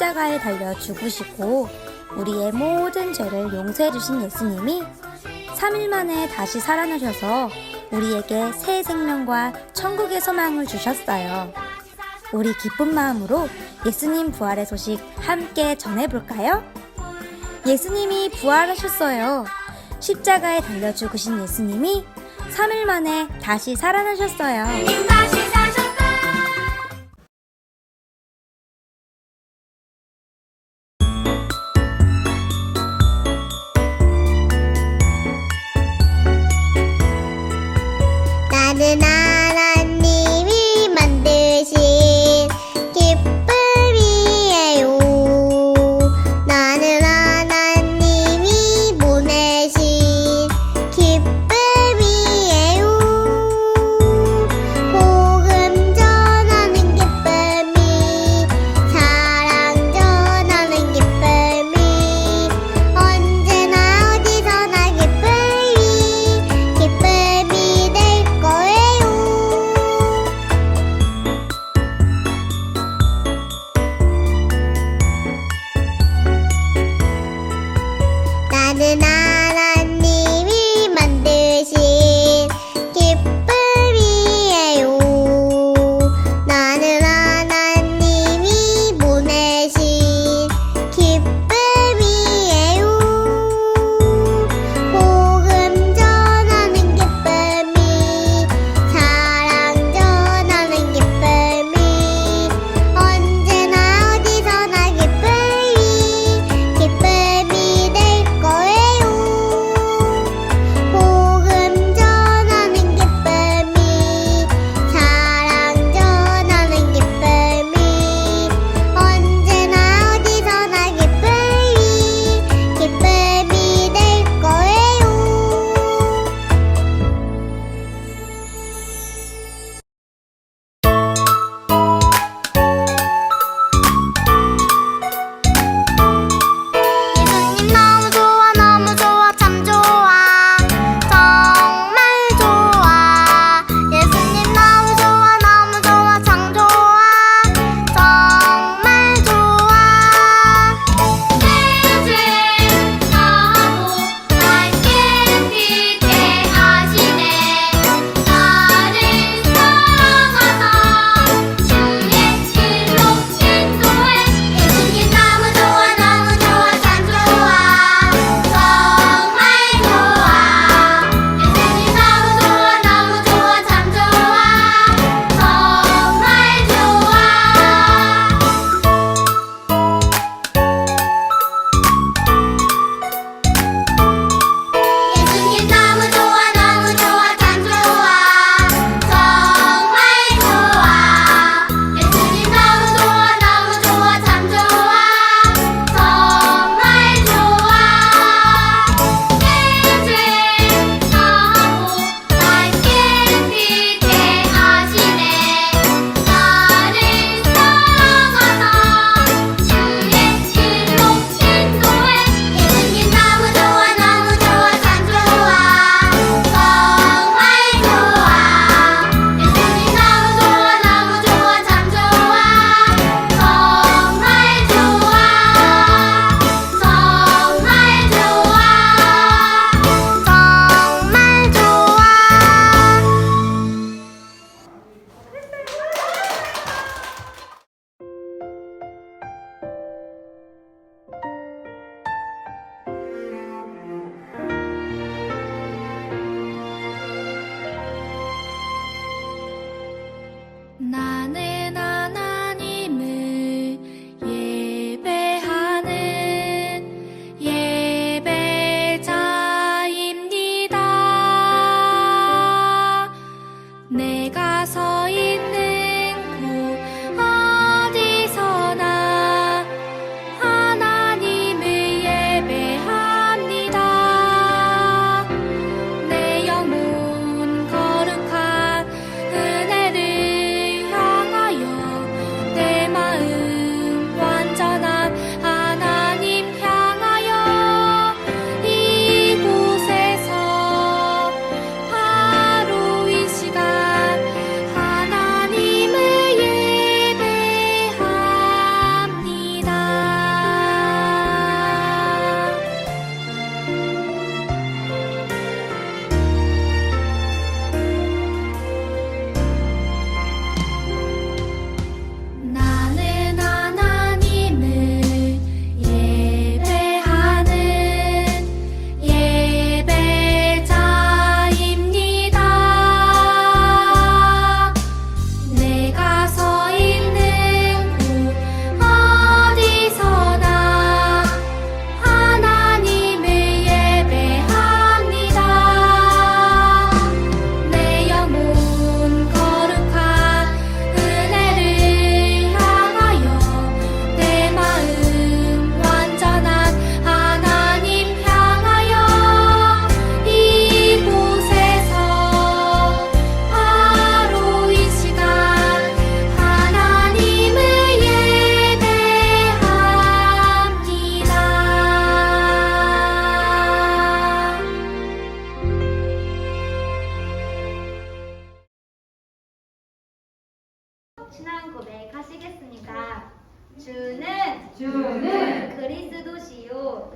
십자가에 달려 죽으시고 우리의 모든 죄를 용서해 주신 예수님이 3일 만에 다시 살아나셔서 우리에게 새 생명과 천국의 소망을 주셨어요. 우리 기쁜 마음으로 예수님 부활의 소식 함께 전해볼까요? 예수님이 부활하셨어요. 십자가에 달려 죽으신 예수님이 3일 만에 다시 살아나셨어요. 나는 하나님이 만드신 기쁨이에요. 나는 하나님이 보내신 기쁨이에요.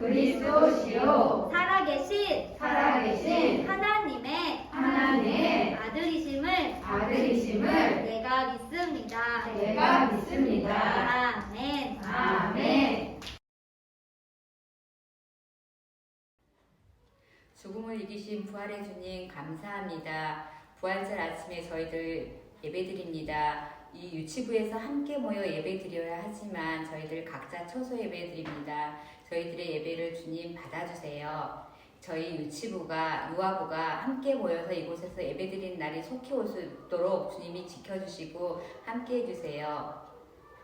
그리스도시요 살아계신 살아계신 하나님의 하나님의 아들이심을 아들이심을 내가 믿습니다. 내가 믿습니다. 아멘. 아멘. 죽음을 이기신 부활의 주님 감사합니다. 부활절 아침에 저희들 예배드립니다. 이 유치부에서 함께 모여 예배드려야 하지만 저희들 각자 초소 예배드립니다. 저희들의 예배를 주님 받아주세요. 저희 유아부가 함께 모여서 이곳에서 예배드리는 날이 속히 올 수 있도록 주님이 지켜주시고 함께 해주세요.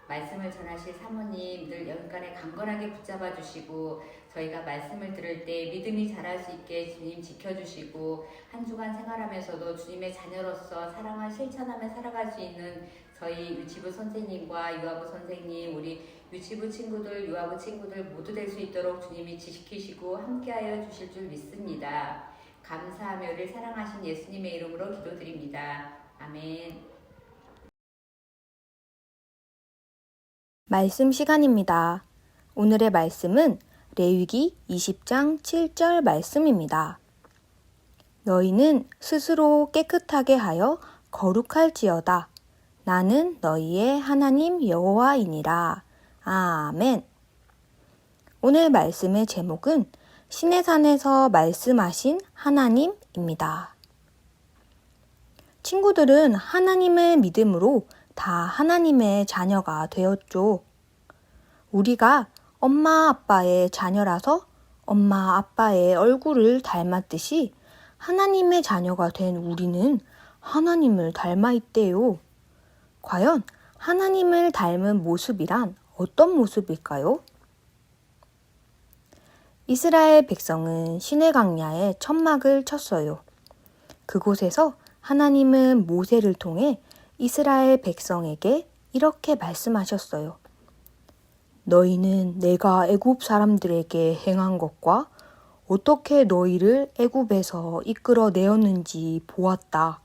말씀을 전하실 사모님 늘 연간에 강건하게 붙잡아 주시고 저희가 말씀을 들을 때 믿음이 자랄 수 있게 주님 지켜주시고 한 주간 생활하면서도 주님의 자녀로서 사랑을 실천하며 살아갈 수 있는 저희 유치부 선생님과 유아부 선생님, 우리 유치부 친구들, 유아부 친구들 모두 될 수 있도록 주님이 지키시고 함께하여 주실 줄 믿습니다. 감사하며 우리를 사랑하신 예수님의 이름으로 기도드립니다. 아멘. 말씀 시간입니다. 오늘의 말씀은 레위기 20장 7절 말씀입니다. 너희는 스스로 깨끗하게 하여 거룩할지어다. 나는 너희의 하나님 여호와이니라. 아멘. 오늘 말씀의 제목은 시내산에서 말씀하신 하나님입니다. 친구들은 하나님을 믿음으로 다 하나님의 자녀가 되었죠. 우리가 엄마 아빠의 자녀라서 엄마 아빠의 얼굴을 닮았듯이 하나님의 자녀가 된 우리는 하나님을 닮아 있대요. 과연 하나님을 닮은 모습이란 어떤 모습일까요? 이스라엘 백성은 시내 광야에 천막을 쳤어요. 그곳에서 하나님은 모세를 통해 이스라엘 백성에게 이렇게 말씀하셨어요. 너희는 내가 애굽 사람들에게 행한 것과 어떻게 너희를 애굽에서 이끌어내었는지 보았다.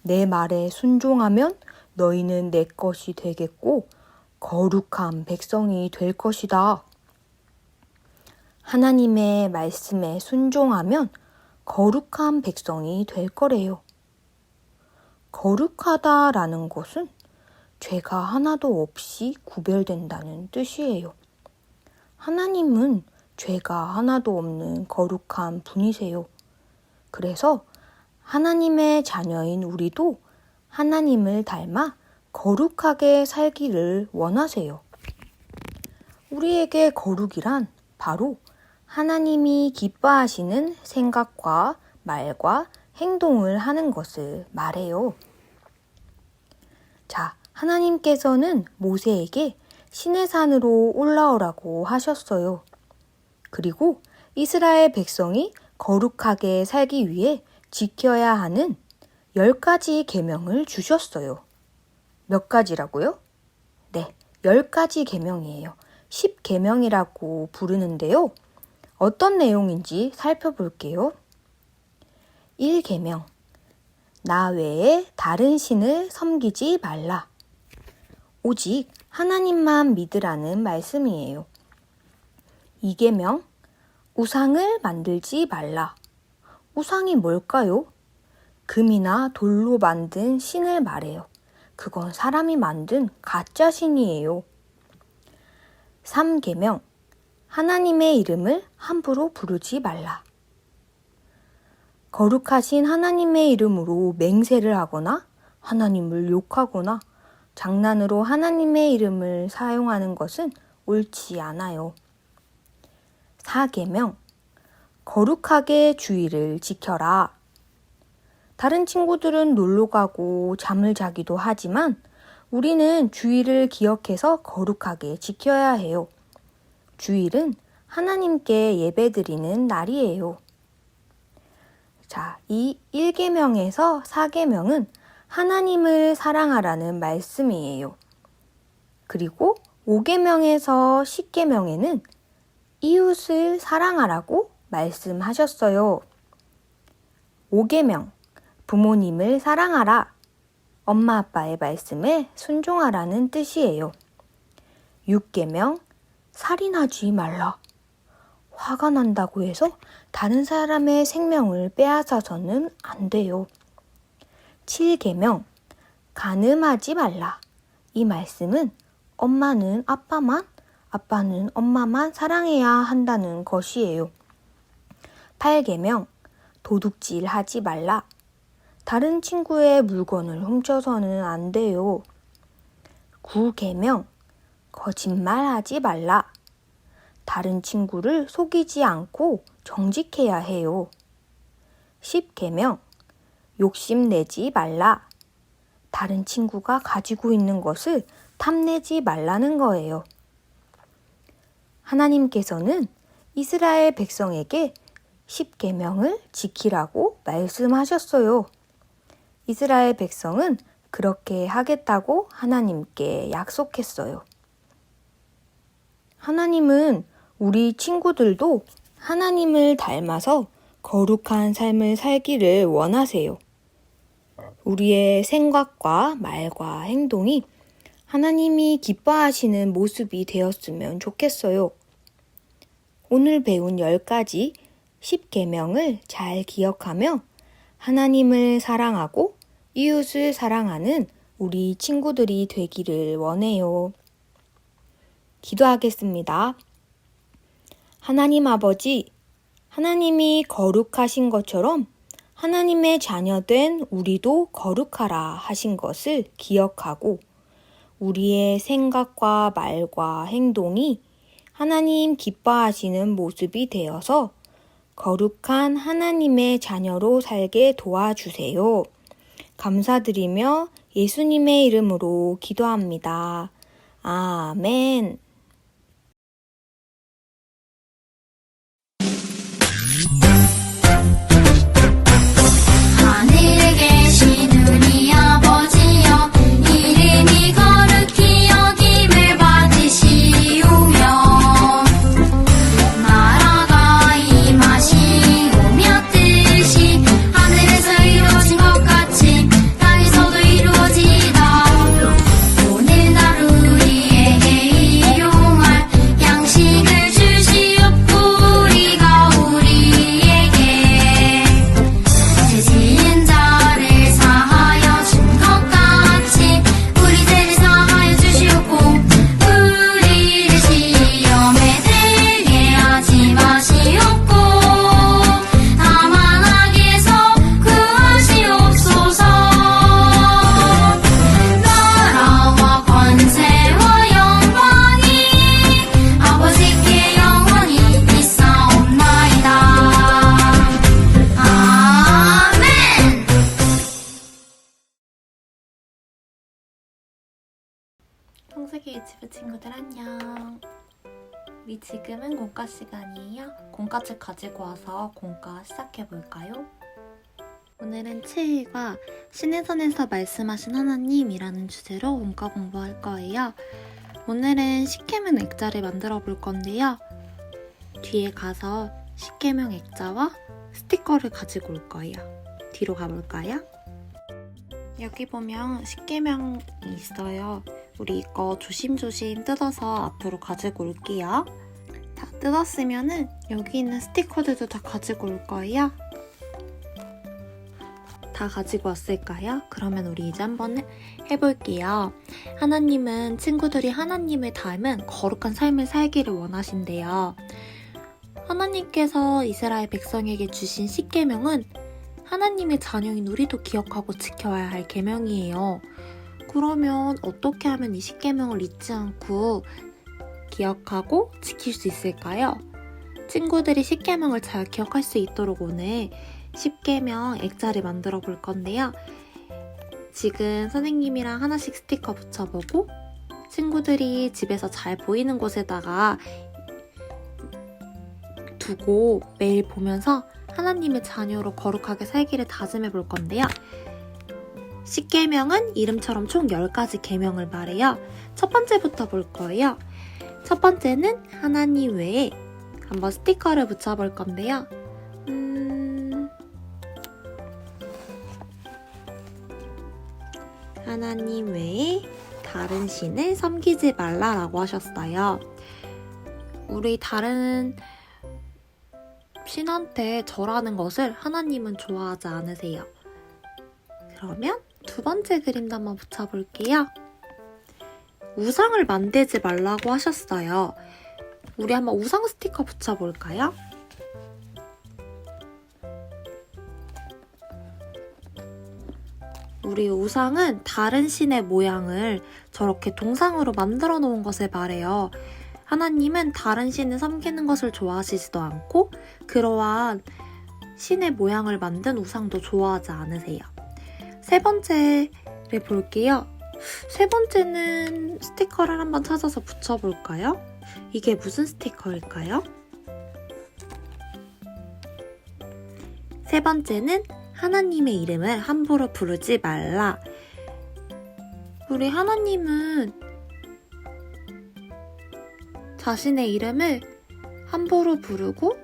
내 말에 순종하면 너희는 내 것이 되겠고 거룩한 백성이 될 것이다. 하나님의 말씀에 순종하면 거룩한 백성이 될 거래요. 거룩하다라는 것은 죄가 하나도 없이 구별된다는 뜻이에요. 하나님은 죄가 하나도 없는 거룩한 분이세요. 그래서 하나님의 자녀인 우리도 하나님을 닮아 거룩하게 살기를 원하세요. 우리에게 거룩이란 바로 하나님이 기뻐하시는 생각과 말과 행동을 하는 것을 말해요. 자, 하나님께서는 모세에게 시내산으로 올라오라고 하셨어요. 그리고 이스라엘 백성이 거룩하게 살기 위해 지켜야 하는 10가지 계명을 주셨어요. 몇 가지라고요? 네, 10가지 계명이에요. 10계명이라고 부르는데요. 어떤 내용인지 살펴볼게요. 1계명. 나 외에 다른 신을 섬기지 말라. 오직 하나님만 믿으라는 말씀이에요. 2계명. 우상을 만들지 말라. 우상이 뭘까요? 금이나 돌로 만든 신을 말해요. 그건 사람이 만든 가짜 신이에요. 3계명. 하나님의 이름을 함부로 부르지 말라. 거룩하신 하나님의 이름으로 맹세를 하거나 하나님을 욕하거나 장난으로 하나님의 이름을 사용하는 것은 옳지 않아요. 4계명. 거룩하게 주의를 지켜라. 다른 친구들은 놀러 가고 잠을 자기도 하지만 우리는 주일을 기억해서 거룩하게 지켜야 해요. 주일은 하나님께 예배드리는 날이에요. 자, 이 1계명에서 4계명은 하나님을 사랑하라는 말씀이에요. 그리고 5계명에서 10계명에는 이웃을 사랑하라고 말씀하셨어요. 5계명, 부모님을 사랑하라. 엄마 아빠의 말씀에 순종하라는 뜻이에요. 6계명, 살인하지 말라. 화가 난다고 해서 다른 사람의 생명을 빼앗아서는 안 돼요. 7계명, 간음하지 말라. 이 말씀은 엄마는 아빠만, 아빠는 엄마만 사랑해야 한다는 것이에요. 8계명, 도둑질 하지 말라. 다른 친구의 물건을 훔쳐서는 안 돼요. 9계명, 거짓말하지 말라. 다른 친구를 속이지 않고 정직해야 해요. 10계명, 욕심내지 말라. 다른 친구가 가지고 있는 것을 탐내지 말라는 거예요. 하나님께서는 이스라엘 백성에게 10계명을 지키라고 말씀하셨어요. 이스라엘 백성은 그렇게 하겠다고 하나님께 약속했어요. 하나님은 우리 친구들도 하나님을 닮아서 거룩한 삶을 살기를 원하세요. 우리의 생각과 말과 행동이 하나님이 기뻐하시는 모습이 되었으면 좋겠어요. 오늘 배운 10가지 10계명을 잘 기억하며 하나님을 사랑하고 이웃을 사랑하는 우리 친구들이 되기를 원해요. 기도하겠습니다. 하나님 아버지, 하나님이 거룩하신 것처럼 하나님의 자녀된 우리도 거룩하라 하신 것을 기억하고 우리의 생각과 말과 행동이 하나님 기뻐하시는 모습이 되어서 거룩한 하나님의 자녀로 살게 도와주세요. 감사드리며 예수님의 이름으로 기도합니다. 아멘. 하늘에 계신 우리 아버지여 이름이 거룩히 여김을 받으시오며 나라가 임하시오며 뜻이 하늘에서 이루어진 것 같이 땅에서도 이루어지이다. 오늘날 우리에게 일용할 양식을 주시옵고 우리가 우리에게 죄 지은 자를 사하여 준 것 같이 우리 죄를 사하여 주시옵고 우리를 시험에 들게 하지 마시옵고 다만 악에서 구하시옵소서. 나라와 권세와 영광이 아버지께 영원히 있사옵나이다. 아멘. 청세기 유치부 친구들 안녕. 우리 지금은 공과 시간이에요. 공과책 가지고 와서 공과 시작해볼까요? 오늘은 7일과 신해선에서 말씀하신 하나님이라는 주제로 공과 공부할 거예요. 오늘은 십계명 액자를 만들어 볼 건데요. 뒤에 가서 십계명 액자와 스티커를 가지고 올 거예요. 뒤로 가볼까요? 여기 보면 십계명이 있어요. 우리 이거 조심조심 뜯어서 앞으로 가지고 올게요. 다 뜯었으면은 여기 있는 스티커들도 다 가지고 올 거예요. 다 가지고 왔을까요? 그러면 우리 이제 한번 해볼게요. 하나님은 친구들이 하나님을 닮은 거룩한 삶을 살기를 원하신대요. 하나님께서 이스라엘 백성에게 주신 십계명은 하나님의 자녀인 우리도 기억하고 지켜야 할 계명이에요. 그러면 어떻게 하면 이 십계명을 잊지 않고 기억하고 지킬 수 있을까요? 친구들이 십계명을 잘 기억할 수 있도록 오늘 십계명 액자를 만들어 볼 건데요. 지금 선생님이랑 하나씩 스티커 붙여보고 친구들이 집에서 잘 보이는 곳에다가 두고 매일 보면서 하나님의 자녀로 거룩하게 살기를 다짐해 볼 건데요. 십계명은 이름처럼 총 10가지 계명을 말해요. 첫 번째부터 볼 거예요. 첫 번째는 하나님 외에 한번 스티커를 붙여볼 건데요. 하나님 외에 다른 신을 섬기지 말라라고 하셨어요. 우리 다른 신한테 절하는 것을 하나님은 좋아하지 않으세요. 그러면 두 번째 그림도 한번 붙여볼게요. 우상을 만들지 말라고 하셨어요. 우리 한번 우상 스티커 붙여볼까요? 우리 우상은 다른 신의 모양을 저렇게 동상으로 만들어 놓은 것을 말해요. 하나님은 다른 신을 섬기는 것을 좋아하시지도 않고 그러한 신의 모양을 만든 우상도 좋아하지 않으세요. 세 번째를 볼게요. 세 번째는 스티커를 한번 찾아서 붙여볼까요? 이게 무슨 스티커일까요? 세 번째는 하나님의 이름을 함부로 부르지 말라. 우리 하나님은 자신의 이름을 함부로 부르고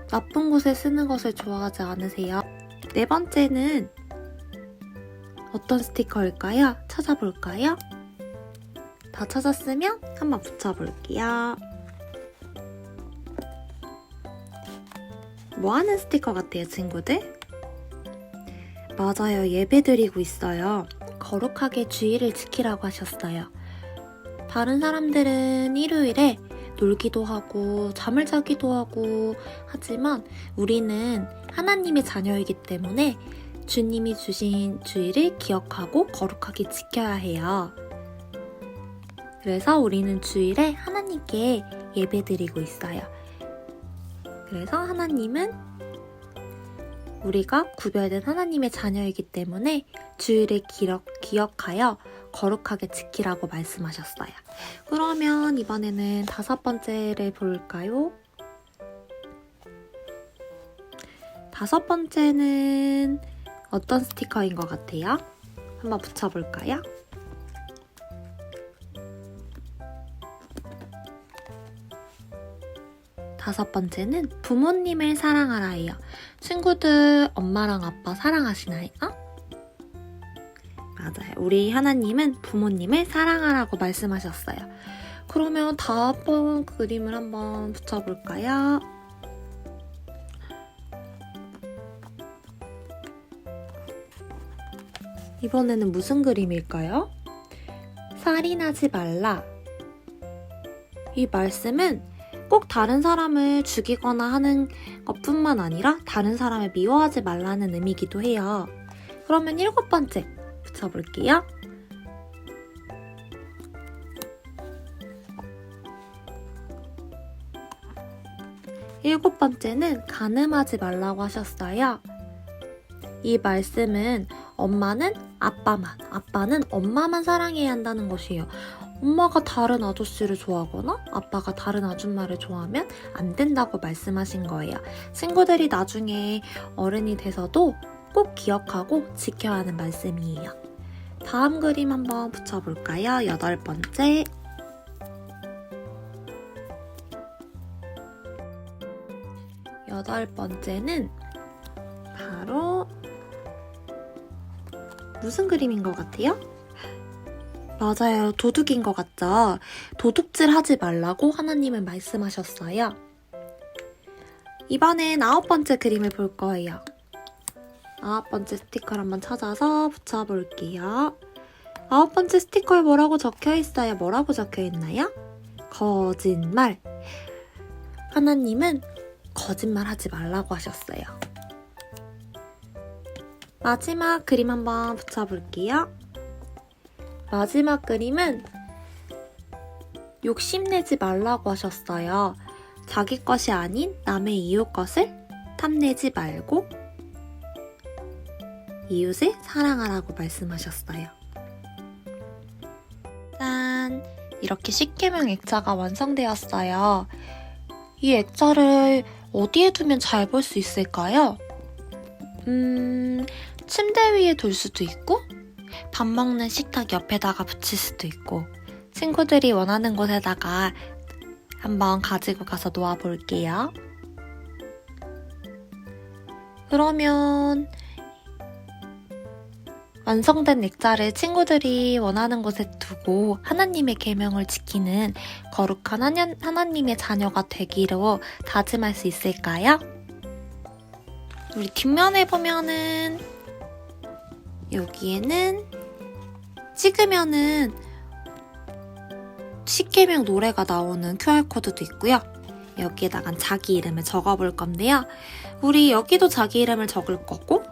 나쁜 곳에 쓰는 것을 좋아하지 않으세요. 네 번째는 어떤 스티커일까요? 찾아볼까요? 다 찾았으면 한번 붙여볼게요. 뭐 하는 스티커 같아요, 친구들? 맞아요, 예배 드리고 있어요. 거룩하게 주의를 지키라고 하셨어요. 다른 사람들은 일요일에 놀기도 하고 잠을 자기도 하고 하지만 우리는 하나님의 자녀이기 때문에 주님이 주신 주의를 기억하고 거룩하게 지켜야 해요. 그래서 우리는 주일에 하나님께 예배드리고 있어요. 그래서 하나님은 우리가 구별된 하나님의 자녀이기 때문에 주일을 기억하여 거룩하게 지키라고 말씀하셨어요. 그러면 이번에는 다섯 번째를 볼까요? 다섯 번째는 어떤 스티커인 것 같아요? 한번 붙여볼까요? 다섯 번째는 부모님을 사랑하라예요. 친구들 엄마랑 아빠 사랑하시나요? 맞아요. 우리 하나님은 부모님을 사랑하라고 말씀하셨어요. 그러면 다음 그림을 한번 붙여볼까요? 이번에는 무슨 그림일까요? 살인하지 말라. 이 말씀은 꼭 다른 사람을 죽이거나 하는 것뿐만 아니라 다른 사람을 미워하지 말라는 의미이기도 해요. 그러면 일곱 번째 붙여볼게요. 일곱 번째는 간음하지 말라고 하셨어요. 이 말씀은 엄마는 아빠만, 아빠는 엄마만 사랑해야 한다는 것이에요. 엄마가 다른 아저씨를 좋아하거나 아빠가 다른 아줌마를 좋아하면 안 된다고 말씀하신 거예요. 친구들이 나중에 어른이 돼서도 꼭 기억하고 지켜야 하는 말씀이에요. 다음 그림 한번 붙여볼까요? 여덟 번째. 여덟 번째는 바로 무슨 그림인 것 같아요? 맞아요. 도둑인 것 같죠? 도둑질 하지 말라고 하나님은 말씀하셨어요. 이번엔 아홉 번째 그림을 볼 거예요. 아홉 번째 스티커를 한번 찾아서 붙여볼게요. 아홉 번째 스티커에 뭐라고 적혀있어요? 뭐라고 적혀있나요? 거짓말. 하나님은 거짓말 하지 말라고 하셨어요. 마지막 그림 한번 붙여볼게요. 마지막 그림은 욕심내지 말라고 하셨어요. 자기 것이 아닌 남의 이웃 것을 탐내지 말고 이웃을 사랑하라고 말씀하셨어요. 짠! 이렇게 십계명 액자가 완성되었어요. 이 액자를 어디에 두면 잘 볼 수 있을까요? 침대 위에 둘 수도 있고 밥 먹는 식탁 옆에다가 붙일 수도 있고 친구들이 원하는 곳에다가 한번 가지고 가서 놓아볼게요. 그러면 완성된 액자를 친구들이 원하는 곳에 두고 하나님의 계명을 지키는 거룩한 하나님의 자녀가 되기로 다짐할 수 있을까요? 우리 뒷면에 보면은 여기에는 찍으면은 십계명 노래가 나오는 QR코드도 있고요. 여기에다가 자기 이름을 적어볼 건데요. 우리 여기도 자기 이름을 적을 거고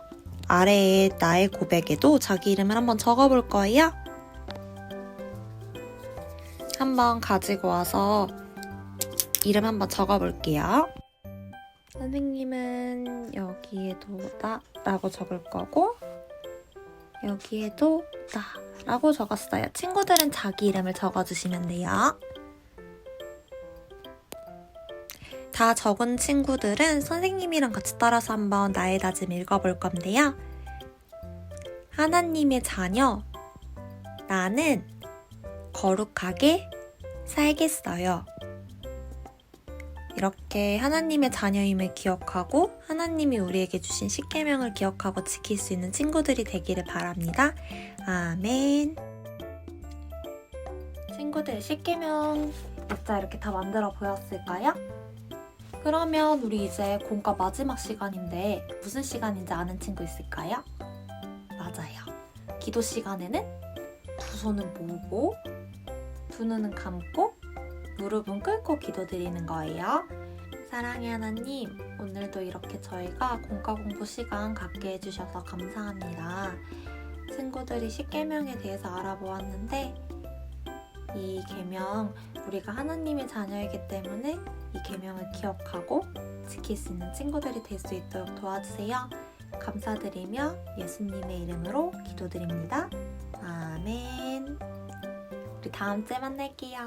아래에 나의 고백에도 자기 이름을 한번 적어볼 거예요. 한번 가지고 와서 이름 한번 적어볼게요. 선생님은 여기에도 나라고 적을 거고 여기에도 나라고 적었어요. 친구들은 자기 이름을 적어주시면 돼요. 다 적은 친구들은 선생님이랑 같이 따라서 한번 나의 다짐 읽어볼 건데요. 하나님의 자녀, 나는 거룩하게 살겠어요. 이렇게 하나님의 자녀임을 기억하고 하나님이 우리에게 주신 십계명을 기억하고 지킬 수 있는 친구들이 되기를 바랍니다. 아멘. 친구들 십계명 액자 이렇게 다 만들어 보였을까요? 그러면 우리 이제 공과 마지막 시간인데 무슨 시간인지 아는 친구 있을까요? 맞아요. 기도 시간에는 두 손은 모으고 두 눈은 감고 무릎은 꿇고 기도드리는 거예요. 사랑의 하나님, 오늘도 이렇게 저희가 공과 공부 시간 갖게 해주셔서 감사합니다. 친구들이 십계명에 대해서 알아보았는데 이 계명, 우리가 하나님의 자녀이기 때문에 이 계명을 기억하고 지킬 수 있는 친구들이 될 수 있도록 도와주세요. 감사드리며 예수님의 이름으로 기도드립니다. 아멘. 우리 다음 주에 만날게요.